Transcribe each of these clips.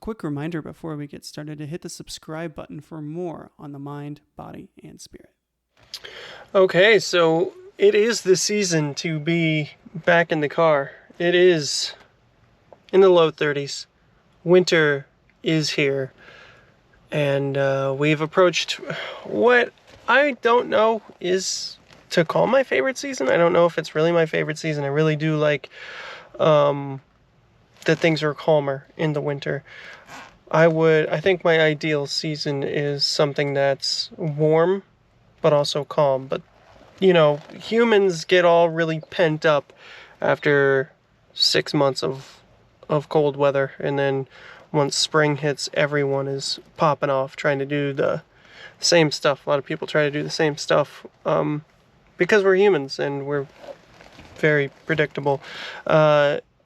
quick reminder before we get started to hit the subscribe button for more on the mind, body, and spirit. Okay, so it is the season to be back in the car. It is in the low 30s. Winter is here. And we've approached what I don't know is to call my favorite season. I don't know if it's really my favorite season. I really do like that things are calmer in the winter. I think my ideal season is something that's warm, but also calm. But, humans get all really pent up after 6 months of cold weather. And then once spring hits, everyone is popping off, trying to do the same stuff. A lot of people try to do the same stuff because we're humans and we're very predictable.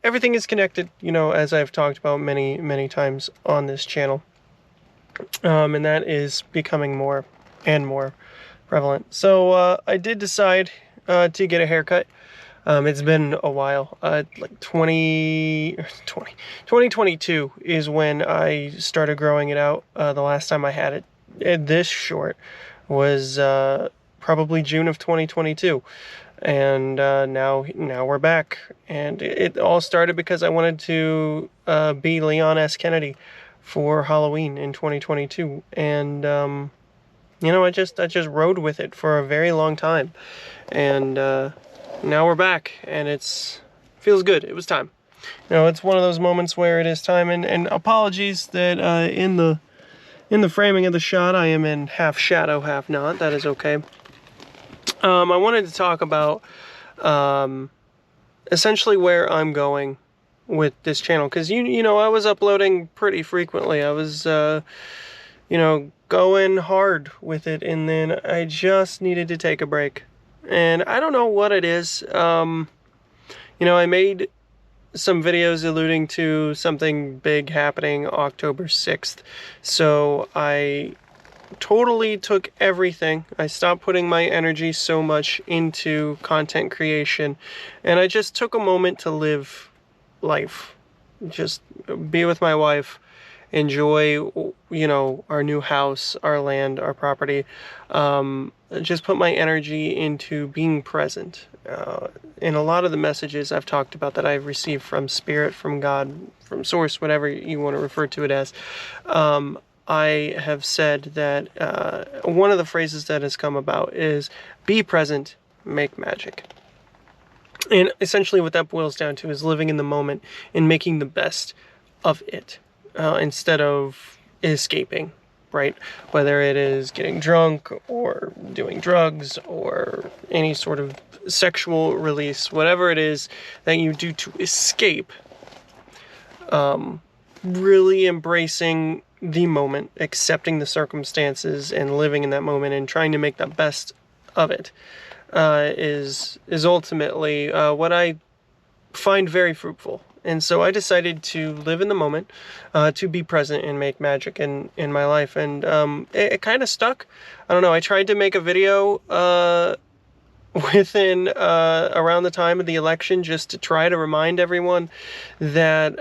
Everything is connected, as I've talked about many, many times on this channel. And that is becoming more and more prevalent. So I did decide to get a haircut. It's been a while. 2022 is when I started growing it out. The last time I had it this short was probably June of 2022. And now we're back. And it all started because I wanted to be Leon S. Kennedy for Halloween in 2022. And I just rode with it for a very long time. And now we're back, and feels good. It was time. It's one of those moments where it is time. And apologies that in the framing of the shot, I am in half shadow, half not. That is okay. I wanted to talk about essentially where I'm going with this channel, because I was uploading pretty frequently. I was going hard with it, and then I just needed to take a break. And I don't know what it is. I made some videos alluding to something big happening October 6th. So I totally took everything. I stopped putting my energy so much into content creation. And I just took a moment to live life. Just be with my wife. Enjoy, our new house, our land, our property. Just put my energy into being present. In a lot of the messages I've talked about that I've received from Spirit, from God, from Source, whatever you want to refer to it as, I have said that one of the phrases that has come about is, be present, make magic. And essentially what that boils down to is living in the moment and making the best of it. Instead of escaping, right? Whether it is getting drunk or doing drugs or any sort of sexual release, whatever it is that you do to escape, really embracing the moment, accepting the circumstances and living in that moment and trying to make the best of it is ultimately what I find very fruitful. And so I decided to live in the moment, to be present and make magic in my life. And it kind of stuck. I don't know. I tried to make a video within around the time of the election just to try to remind everyone that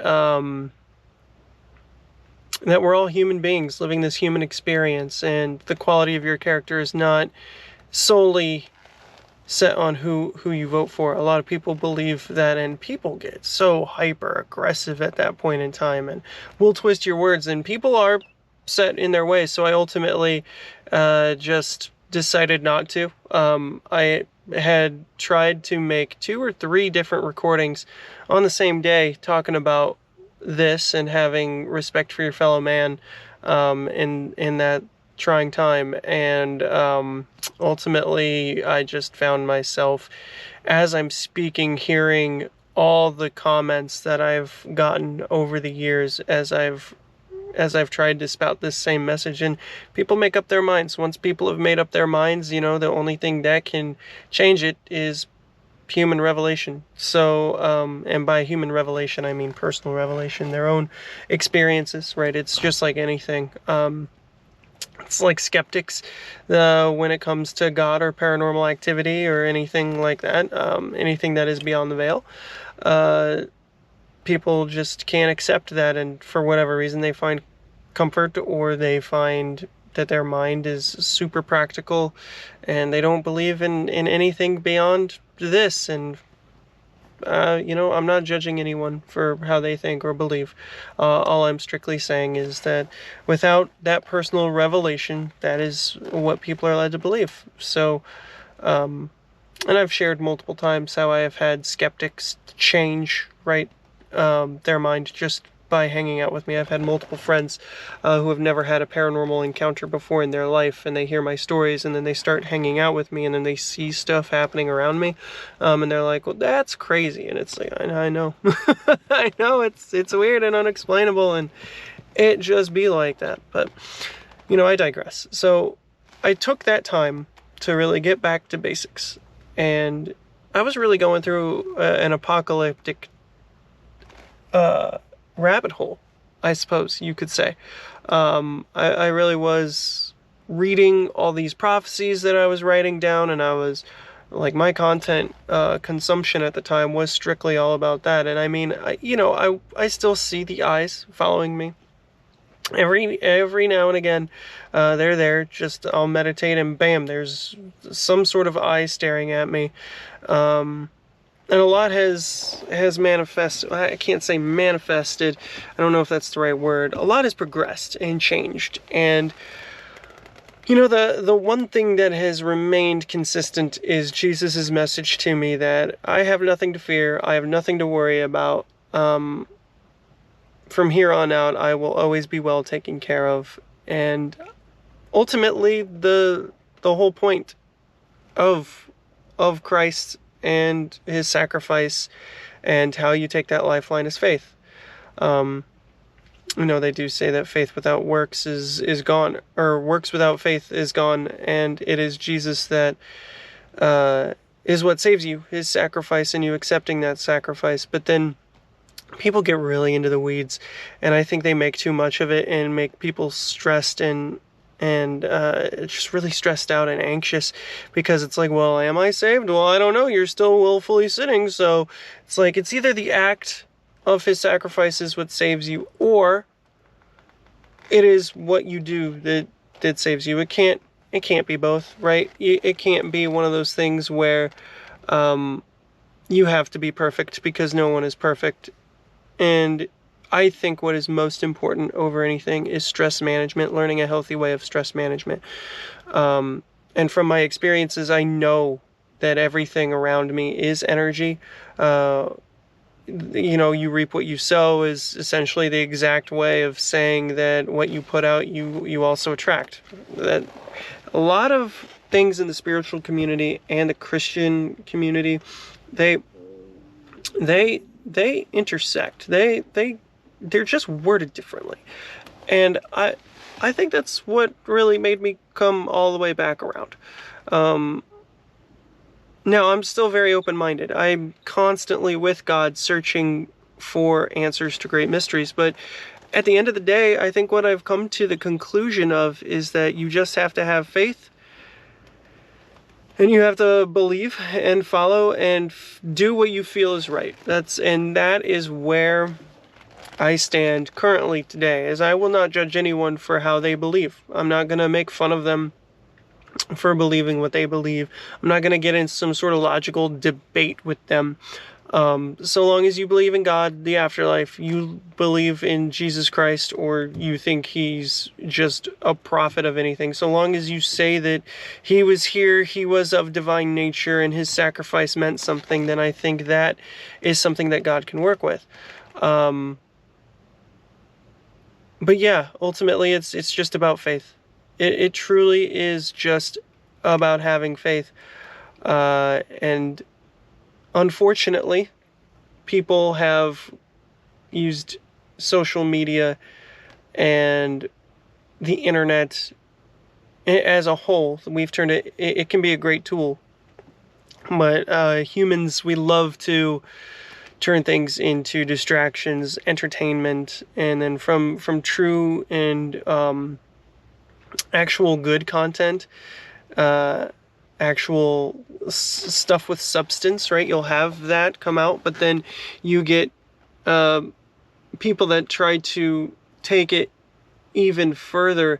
that we're all human beings living this human experience, and the quality of your character is not solely set on who you vote for. A lot of people believe that, and people get so hyper aggressive at that point in time and will twist your words, and people are set in their ways. So I ultimately just decided not to. I had tried to make 2 or 3 different recordings on the same day talking about this and having respect for your fellow man in that trying time, and ultimately I just found myself, as I'm speaking, hearing all the comments that I've gotten over the years as I've tried to spout this same message. And people make up their minds. Once people have made up their minds, the only thing that can change it is human revelation. So and by human revelation I mean personal revelation, their own experiences, right? It's just like anything. It's like skeptics when it comes to God or paranormal activity or anything like that, anything that is beyond the veil. people just can't accept that, and for whatever reason they find comfort, or they find that their mind is super practical and they don't believe in anything beyond this. And I'm not judging anyone for how they think or believe. All I'm strictly saying is that without that personal revelation, that is what people are led to believe. So, and I've shared multiple times how I have had skeptics change, right, their mind just by hanging out with me. I've had multiple friends who have never had a paranormal encounter before in their life, and they hear my stories, and then they start hanging out with me, and then they see stuff happening around me, and they're like, well, that's crazy. And it's like, I know. I know, it's weird and unexplainable, and it just be like that. But, I digress. So I took that time to really get back to basics, and I was really going through an apocalyptic rabbit hole, I suppose you could say. I really was reading all these prophecies that I was writing down, and I was like, my content consumption at the time was strictly all about that. And I mean, I still see the eyes following me every now and again. They're there. Just I'll meditate, and bam, there's some sort of eye staring at me. And a lot has manifested. I can't say manifested. I don't know if that's the right word. A lot has progressed and changed. And, the one thing that has remained consistent is Jesus' message to me that I have nothing to fear. I have nothing to worry about. From here on out, I will always be well taken care of. And ultimately, the whole point of Christ and his sacrifice and how you take that lifeline is faith. They do say that faith without works is gone, or works without faith is gone, and it is Jesus that is what saves you, his sacrifice, and you accepting that sacrifice. But then people get really into the weeds, and I think they make too much of it and make people stressed and just really stressed out and anxious, because it's like, well, am I saved? Well, I don't know. You're still willfully sinning. So it's like, it's either the act of his sacrifice is what saves you, or it is what you do that saves you. It can't be both, right? It can't be one of those things where you have to be perfect, because no one is perfect. And I think what is most important over anything is stress management, learning a healthy way of stress management. And from my experiences, I know that everything around me is energy. You reap what you sow is essentially the exact way of saying that what you put out, you also attract. That a lot of things in the spiritual community and the Christian community, they intersect. They're just worded differently. And I think that's what really made me come all the way back around. Now, I'm still very open-minded. I'm constantly with God searching for answers to great mysteries. But at the end of the day, I think what I've come to the conclusion of is that you just have to have faith. And you have to believe and follow and do what you feel is right. That is where I stand currently today, as I will not judge anyone for how they believe. I'm not going to make fun of them for believing what they believe. I'm not going to get in some sort of logical debate with them. So long as you believe in God, the afterlife, you believe in Jesus Christ, or you think he's just a prophet of anything, so long as you say that he was here, he was of divine nature, and his sacrifice meant something, then I think that is something that God can work with. But yeah, ultimately it's just about faith. It truly is just about having faith. And unfortunately, people have used social media and the internet as a whole. We've turned it can be a great tool. But humans, we love to turn things into distractions, entertainment, and then from true and actual good content, actual stuff with substance, right? You'll have that come out, but then you get people that try to take it even further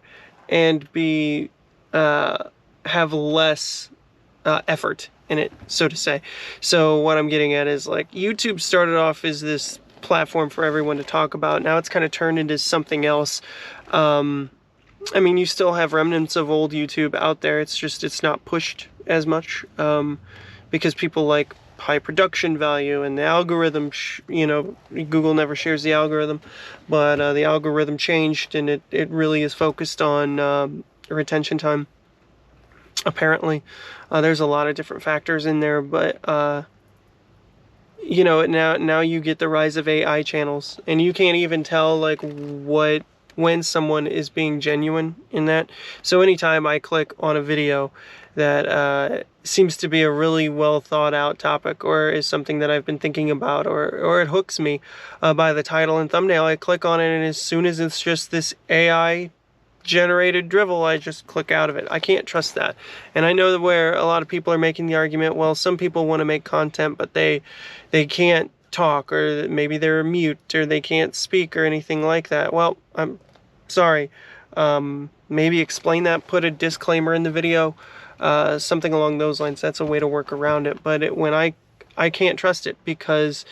and be have less effort in it, so to say. So what I'm getting at is, like, YouTube started off as this platform for everyone to talk about. Now it's kind of turned into something else. I mean, you still have remnants of old YouTube out there. It's just, it's not pushed as much because people like high production value, and the algorithm, you know, Google never shares the algorithm, but the algorithm changed, and it really is focused on retention time. Apparently, there's a lot of different factors in there, but you know, now you get the rise of AI channels, and you can't even tell, like, when someone is being genuine in that. So anytime I click on a video that seems to be a really well thought out topic, or is something that I've been thinking about, or it hooks me by the title and thumbnail, I click on it, and as soon as it's just this AI generated drivel, I just click out of it. I can't trust that. And I know where a lot of people are making the argument, well, some people want to make content, but they can't talk, or maybe they're mute, or they can't speak, or anything like that. Well, I'm sorry. Maybe explain that, put a disclaimer in the video, something along those lines. That's a way to work around it. But when I can't trust it, because,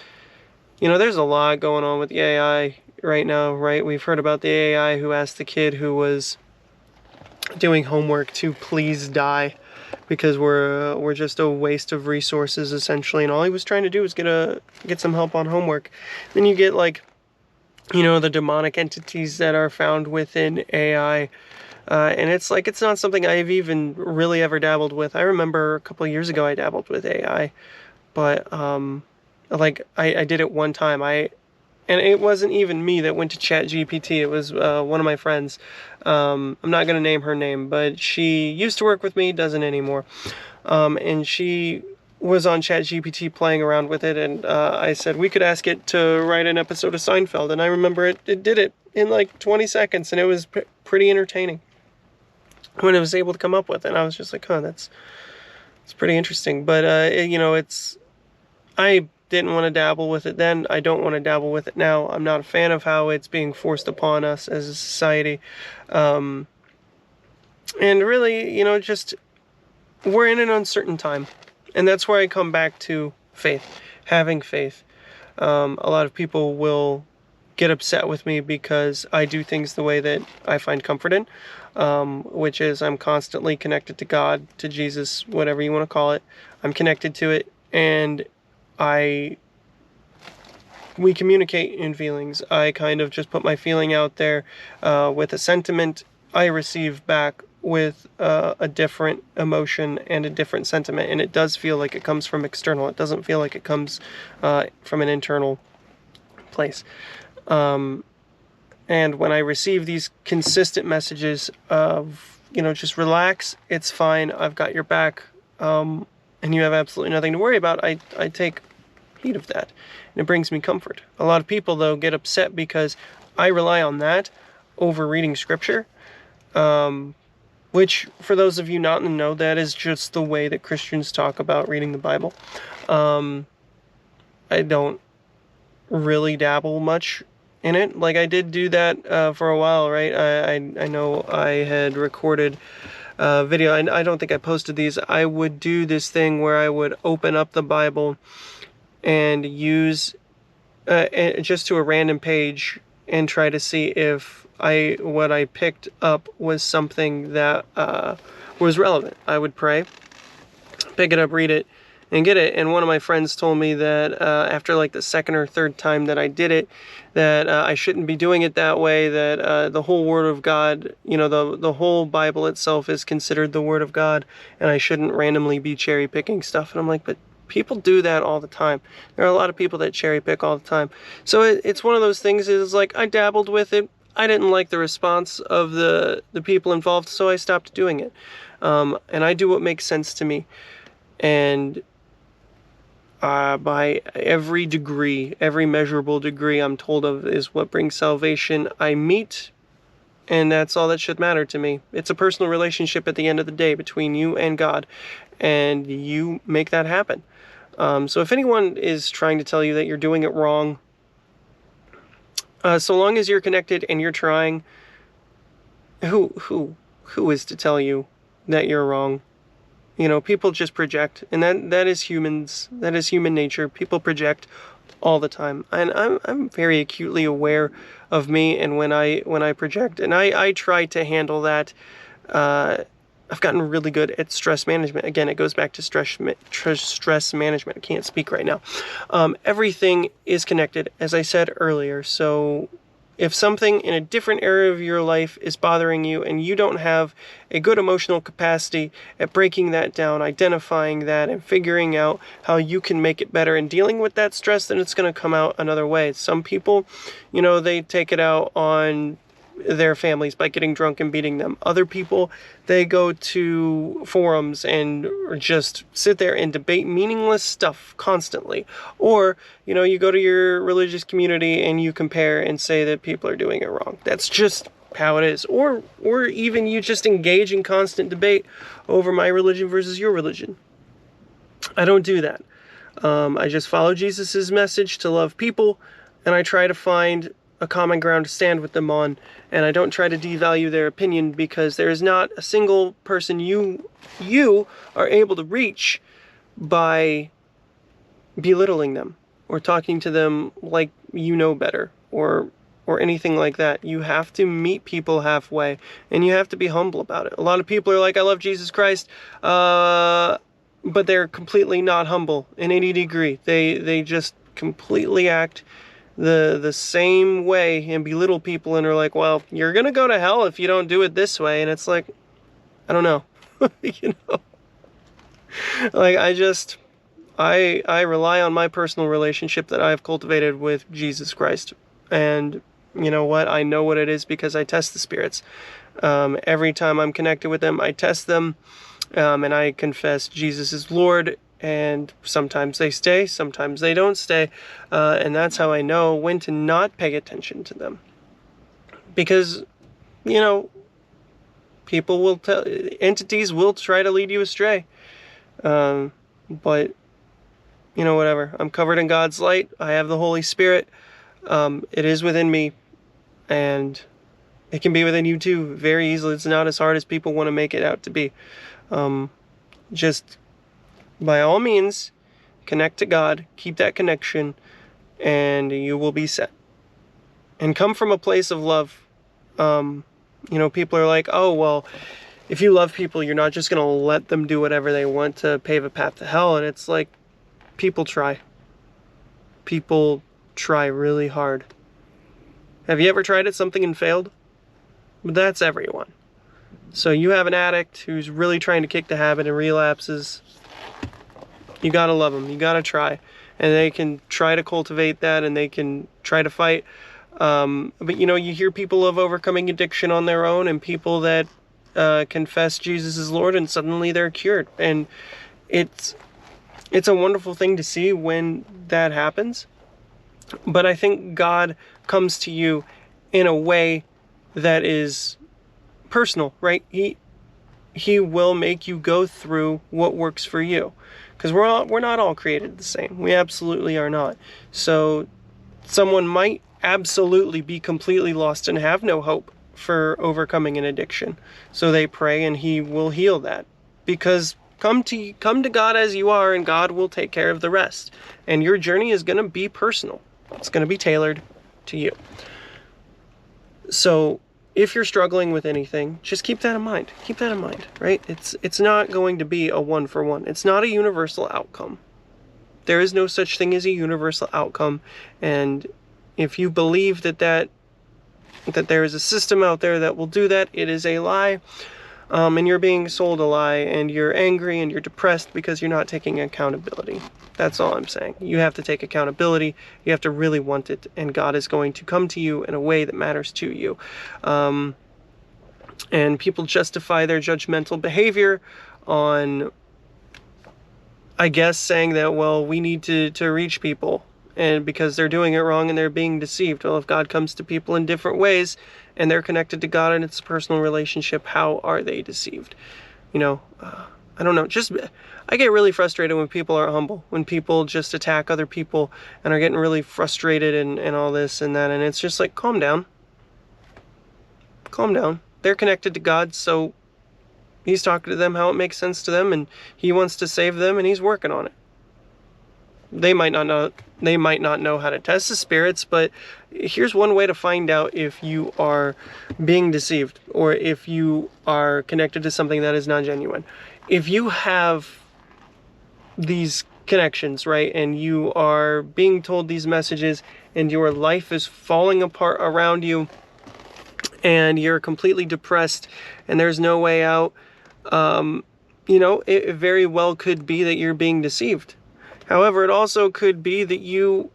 you know, there's a lot going on with the AI right now, right? We've heard about the AI who asked the kid who was doing homework to please die because we're just a waste of resources, essentially, and all he was trying to do was get some help on homework. Then you get, like, you know, the demonic entities that are found within AI, and it's like, it's not something I've even really ever dabbled with. I remember a couple of years ago I dabbled with AI, but like, I did it one time. And it wasn't even me that went to ChatGPT. It was one of my friends. I'm not going to name her name, but she used to work with me, doesn't anymore. And she was on ChatGPT playing around with it, and I said we could ask it to write an episode of Seinfeld, and I remember it did it in like 20 seconds, and it was pretty entertaining when it was able to come up with it. And I was just like, it's pretty interesting. But you know, I didn't want to dabble with it then. I don't want to dabble with it now. I'm not a fan of how it's being forced upon us as a society. And really, you know, just, we're in an uncertain time. And that's where I come back to faith, having faith. A lot of people will get upset with me because I do things the way that I find comfort in, which is I'm constantly connected to God, to Jesus, whatever you want to call it. I'm connected to it, and we communicate in feelings. I kind of just put my feeling out there with a sentiment. I receive back with a different emotion and a different sentiment, and it does feel like it comes from external. It doesn't feel like it comes from an internal place. And when I receive these consistent messages of, you know, just relax, it's fine, I've got your back, and you have absolutely nothing to worry about, I take heed of that, and it brings me comfort. A lot of people, though, get upset because I rely on that over reading scripture, which, for those of you not in the know, that is just the way that Christians talk about reading the Bible. I don't really dabble much in it. Like, I did do that for a while, right? I know I had recorded video. I don't think I posted these. I would do this thing where I would open up the Bible and use just to a random page and try to see if what I picked up was something that was relevant. I would pray, pick it up, read it, and get it. And one of my friends told me that after like the second or third time that I did it, that I shouldn't be doing it that way, that the whole Word of God, you know, the whole Bible itself is considered the Word of God, and I shouldn't randomly be cherry picking stuff. And I'm like, but people do that all the time. There are a lot of people that cherry pick all the time. So it's one of those things, is like, I dabbled with it. I didn't like the response of the people involved, so I stopped doing it. And I do what makes sense to me. And by every degree, every measurable degree I'm told of is what brings salvation, I meet, and that's all that should matter to me. It's a personal relationship at the end of the day between you and God, and you make that happen. So if anyone is trying to tell you that you're doing it wrong, So long as you're connected and you're trying, who is to tell you that you're wrong? You know, people just project, and that is humans. That is human nature. People project all the time, and I'm very acutely aware of me and when I project, and I try to handle that. I've gotten really good at stress management. Again, it goes back to stress management. I can't speak right now. Everything is connected, as I said earlier. So if something in a different area of your life is bothering you and you don't have a good emotional capacity at breaking that down, identifying that, and figuring out how you can make it better and dealing with that stress, then it's going to come out another way. Some people, you know, they take it out on their families by getting drunk and beating them. Other people, they go to forums and just sit there and debate meaningless stuff constantly. Or, you know, you go to your religious community and you compare and say that people are doing it wrong. That's just how it is. Or even you just engage in constant debate over my religion versus your religion. I don't do that. I just follow Jesus's message to love people, and I try to find a common ground to stand with them on, and I don't try to devalue their opinion, because there is not a single person you are able to reach by belittling them or talking to them like you know better or anything like that. You have to meet people halfway, and you have to be humble about it. A lot of people are like, I love Jesus Christ, but they're completely not humble in any degree. They just completely act the same way and belittle people and are like, well, you're gonna go to hell if you don't do it this way. And it's like, I don't know. You know, like I rely on my personal relationship that I've cultivated with Jesus Christ. And you know what? I know what it is because I test the spirits. Every time I'm connected with them, I test them, and I confess Jesus is Lord. And sometimes they stay, sometimes they don't stay. And that's how I know when to not pay attention to them. Because, you know, entities will try to lead you astray. But, you know, whatever. I'm covered in God's light. I have the Holy Spirit. It is within me. And it can be within you too, very easily. It's not as hard as people want to make it out to be. Just by all means, connect to God, keep that connection, and you will be set. And come from a place of love. You know, people are like, oh, well, if you love people, you're not just going to let them do whatever they want to pave a path to hell. And it's like, people try. People try really hard. Have you ever tried something and failed? But that's everyone. So you have an addict who's really trying to kick the habit and relapses. You gotta love them. You gotta try. And they can try to cultivate that, and they can try to fight. But you know, you hear people of overcoming addiction on their own, and people that confess Jesus as Lord, and suddenly they're cured. And it's a wonderful thing to see when that happens. But I think God comes to you in a way that is personal, right? He will make you go through what works for you. Because we're not all created the same. We absolutely are not. So someone might absolutely be completely lost and have no hope for overcoming an addiction. So they pray, and He will heal that. Because come to God as you are, and God will take care of the rest. And your journey is going to be personal. It's going to be tailored to you. So if you're struggling with anything, just keep that in mind. Keep that in mind, right? It's not going to be a one-for-one. It's not a universal outcome. There is no such thing as a universal outcome. And if you believe that there is a system out there that will do that, it is a lie. And you're being sold a lie, and you're angry and you're depressed because you're not taking accountability. That's all I'm saying. You have to take accountability. You have to really want it, and God is going to come to you in a way that matters to you. And people justify their judgmental behavior on, I guess, saying that, well, we need to reach people, and because they're doing it wrong and they're being deceived. Well, if God comes to people in different ways and they're connected to God and it's a personal relationship, how are they deceived? You know, I don't know. I get really frustrated when people aren't humble, when people just attack other people and are getting really frustrated and all this and that. And it's just like, calm down. Calm down. They're connected to God, so he's talking to them how it makes sense to them, and he wants to save them, and he's working on it. They might not know how to test the spirits, but here's one way to find out if you are being deceived or if you are connected to something that is not genuine. If you have these connections, right, and you are being told these messages and your life is falling apart around you and you're completely depressed and there's no way out, it very well could be that you're being deceived. However, it also could be that you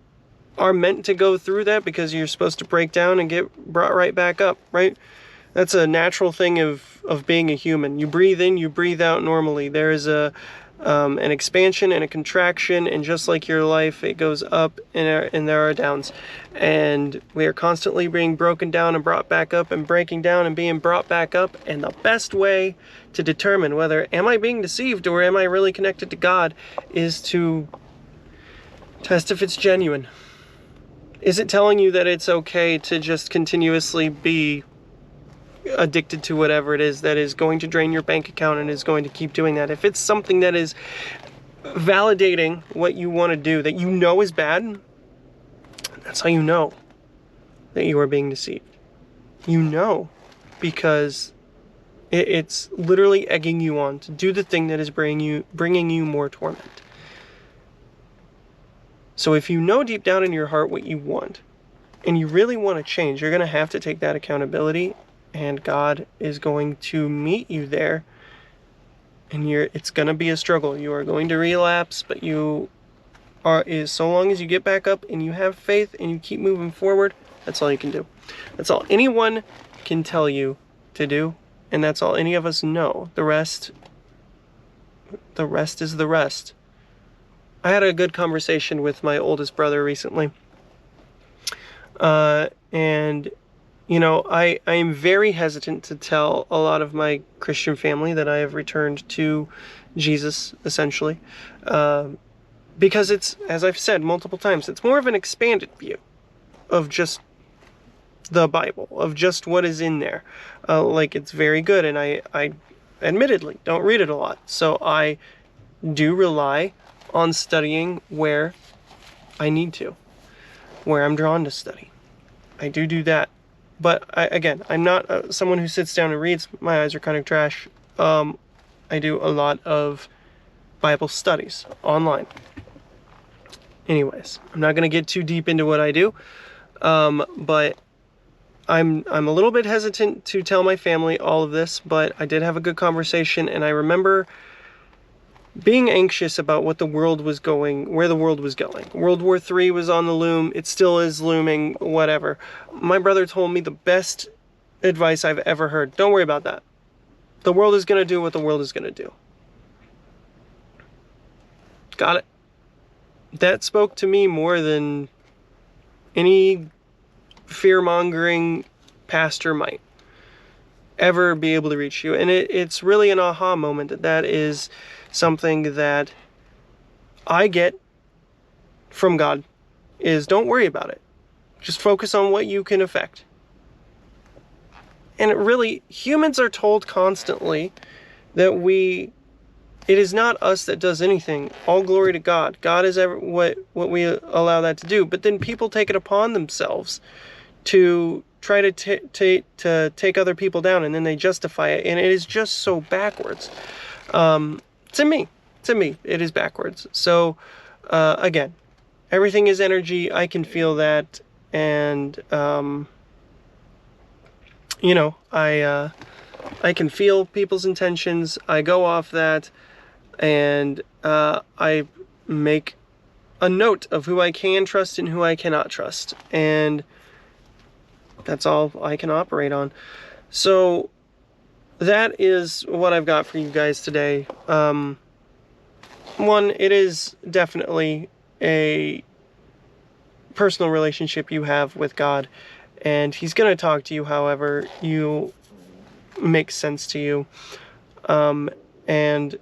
are meant to go through that because you're supposed to break down and get brought right back up, right? That's a natural thing of being a human. You breathe in, you breathe out normally. There is an expansion and a contraction, and just like your life, it goes up and there are downs. And we are constantly being broken down and brought back up and breaking down and being brought back up. And the best way to determine whether am I being deceived or am I really connected to God is to test if it's genuine. Is it telling you that it's okay to just continuously be addicted to whatever it is that is going to drain your bank account and is going to keep doing that? If it's something that is validating what you want to do that you know is bad, that's how you know that you are being deceived. You know, because it's literally egging you on to do the thing that is bringing you more torment. So if you know deep down in your heart what you want and you really want to change, you're going to have to take that accountability, and God is going to meet you there. And it's going to be a struggle. You are going to relapse, but so long as you get back up and you have faith and you keep moving forward, that's all you can do. That's all anyone can tell you to do, and that's all any of us know. The rest is the rest. I had a good conversation with my oldest brother recently. And I am very hesitant to tell a lot of my Christian family that I have returned to Jesus, essentially. Because it's, as I've said multiple times, it's more of an expanded view of just the Bible, of just what is in there. It's very good, and I admittedly don't read it a lot. So I do rely on studying where I need to, where I'm drawn to study. I do that. But I'm not someone who sits down and reads. My eyes are kind of trash. I do a lot of Bible studies online. Anyways, I'm not going to get too deep into what I do, but I'm a little bit hesitant to tell my family all of this, but I did have a good conversation, and I remember being anxious about where the world was going. World War III was on the loom. It still is looming, whatever. My brother told me the best advice I've ever heard. Don't worry about that. The world is going to do what the world is going to do. Got it. That spoke to me more than any fear-mongering pastor might ever be able to reach you. And it's really an aha moment that is something that I get from God, is don't worry about it. Just focus on what you can affect. And humans are told constantly that it is not us that does anything. All glory to God. God is what we allow that to do. But then people take it upon themselves to try to take other people down, and then they justify it. And it is just so backwards. To me, it is backwards. So, again, everything is energy. I can feel that. And, I can feel people's intentions. I go off that, and I make a note of who I can trust and who I cannot trust. And that's all I can operate on. So that is what I've got for you guys today. One, it is definitely a personal relationship you have with God, and He's going to talk to you however you make sense to you. And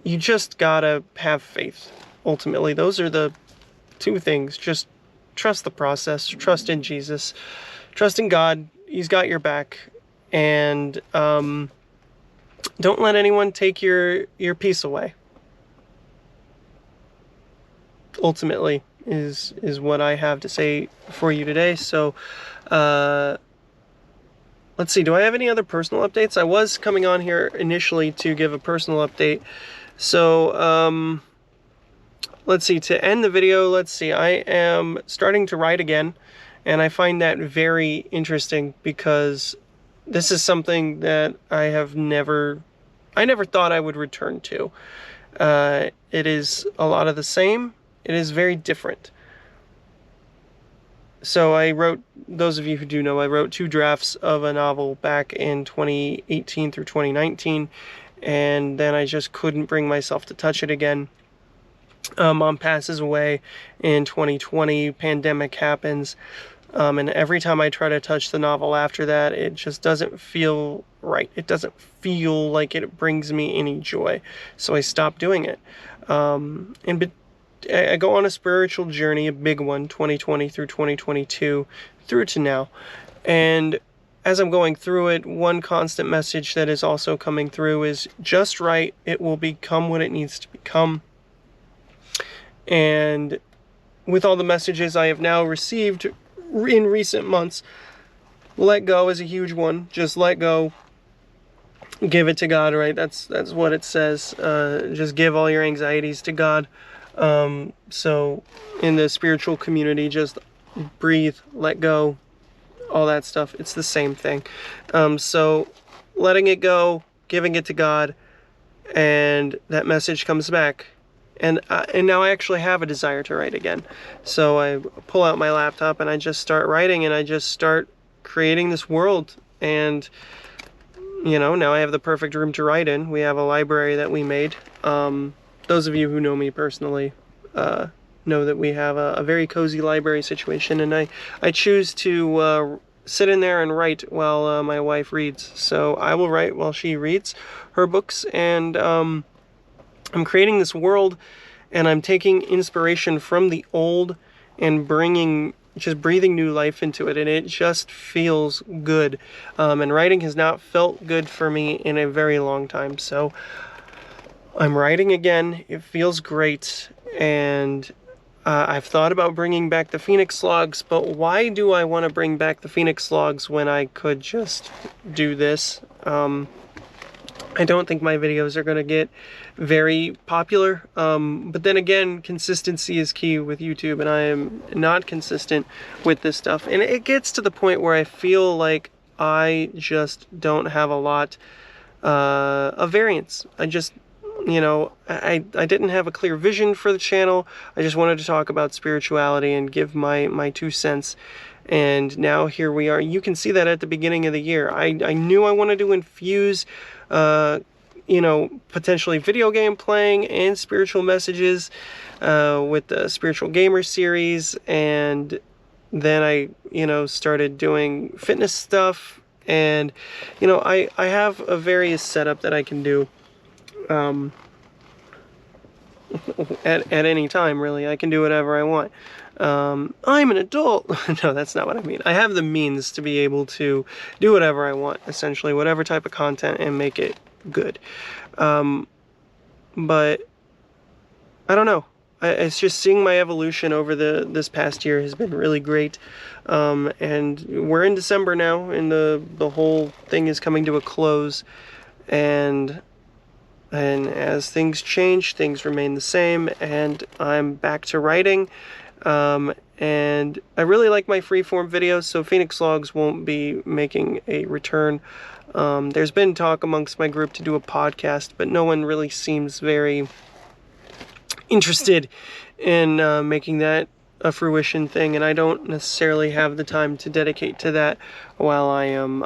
you just gotta have faith. Ultimately, those are the two things. Just trust the process, trust in Jesus, trust in God. He's got your back, and don't let anyone take your peace away. Ultimately, is what I have to say for you today. So, let's see. Do I have any other personal updates? I was coming on here initially to give a personal update. So, let's see. To end the video, let's see. I am starting to write again, and I find that very interesting because this is something that I never thought I would return to. It is a lot of the same. It is very different. So I wrote, those of you who do know, I wrote 2 drafts of a novel back in 2018 through 2019, and then I just couldn't bring myself to touch it again. Mom passes away in 2020, pandemic happens, and every time I try to touch the novel after that, it just doesn't feel right. It doesn't feel like it brings me any joy, so I stopped doing it. I go on a spiritual journey, a big one, 2020 through 2022, through to now. And as I'm going through it, one constant message that is also coming through is just write. It will become what it needs to become. And with all the messages I have now received in recent months, let go is a huge one. Just let go. Give it to God, right? That's what it says. Just give all your anxieties to God. So in the spiritual community, just breathe, let go, all that stuff. It's the same thing. So letting it go, giving it to God, and that message comes back. And now I actually have a desire to write again. So I pull out my laptop and I just start writing, and I just start creating this world. And, you know, now I have the perfect room to write in. We have a library that we made. Those of you who know me personally know that we have a very cozy library situation, and I choose to sit in there and write while my wife reads. So I will write while she reads her books, and I'm creating this world, and I'm taking inspiration from the old and just breathing new life into it, and it just feels good. And writing has not felt good for me in a very long time, so I'm writing again. It feels great, and I've thought about bringing back the Phoenix Logs, but why do I want to bring back the Phoenix Logs when I could just do this? I don't think my videos are going to get very popular, but then again, consistency is key with YouTube, and I am not consistent with this stuff, and it gets to the point where I feel like I just don't have a lot of variance. You know, I didn't have a clear vision for the channel. I just wanted to talk about spirituality and give my 2 cents. And now here we are. You can see that at the beginning of the year. I knew I wanted to infuse, you know, potentially video game playing and spiritual messages with the Spiritual Gamer series. And then I, you know, started doing fitness stuff. And, you know, I have a various setup that I can do. At any time, really. I can do whatever I want. I'm an adult. No, that's not what I mean. I have the means to be able to do whatever I want, essentially, whatever type of content, and make it good. But I don't know. It's just seeing my evolution over this past year has been really great. And we're in December now, and the whole thing is coming to a close. And as things change, things remain the same, and I'm back to writing. And I really like my freeform videos, so Phoenix Logs won't be making a return. There's been talk amongst my group to do a podcast, but no one really seems very interested in making that a fruition thing, and I don't necessarily have the time to dedicate to that while I am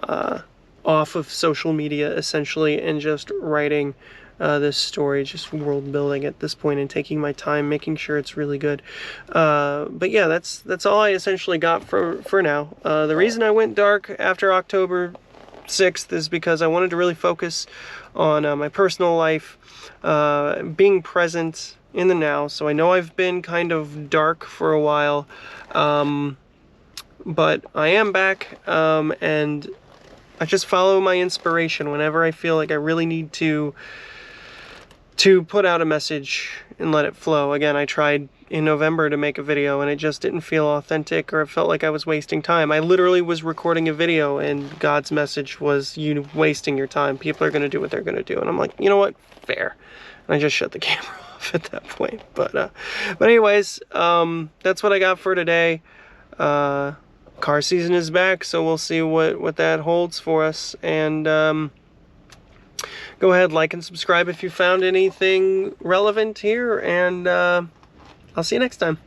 off of social media, essentially, and just writing this story, just world building at this point, and taking my time, making sure it's really good. But yeah, that's all I essentially got for now. The reason I went dark after October 6th is because I wanted to really focus on my personal life, being present in the now. So I know I've been kind of dark for a while, but I am back, and I just follow my inspiration whenever I feel like I really need to put out a message and let it flow. Again, I tried in November to make a video and it just didn't feel authentic, or it felt like I was wasting time. I literally was recording a video and God's message was, you wasting your time. People are going to do what they're going to do. And I'm like, you know what? Fair. And I just shut the camera off at that point. But anyways, that's what I got for today. Car season is back, so we'll see what that holds for us. And go ahead, like and subscribe if you found anything relevant here, and I'll see you next time.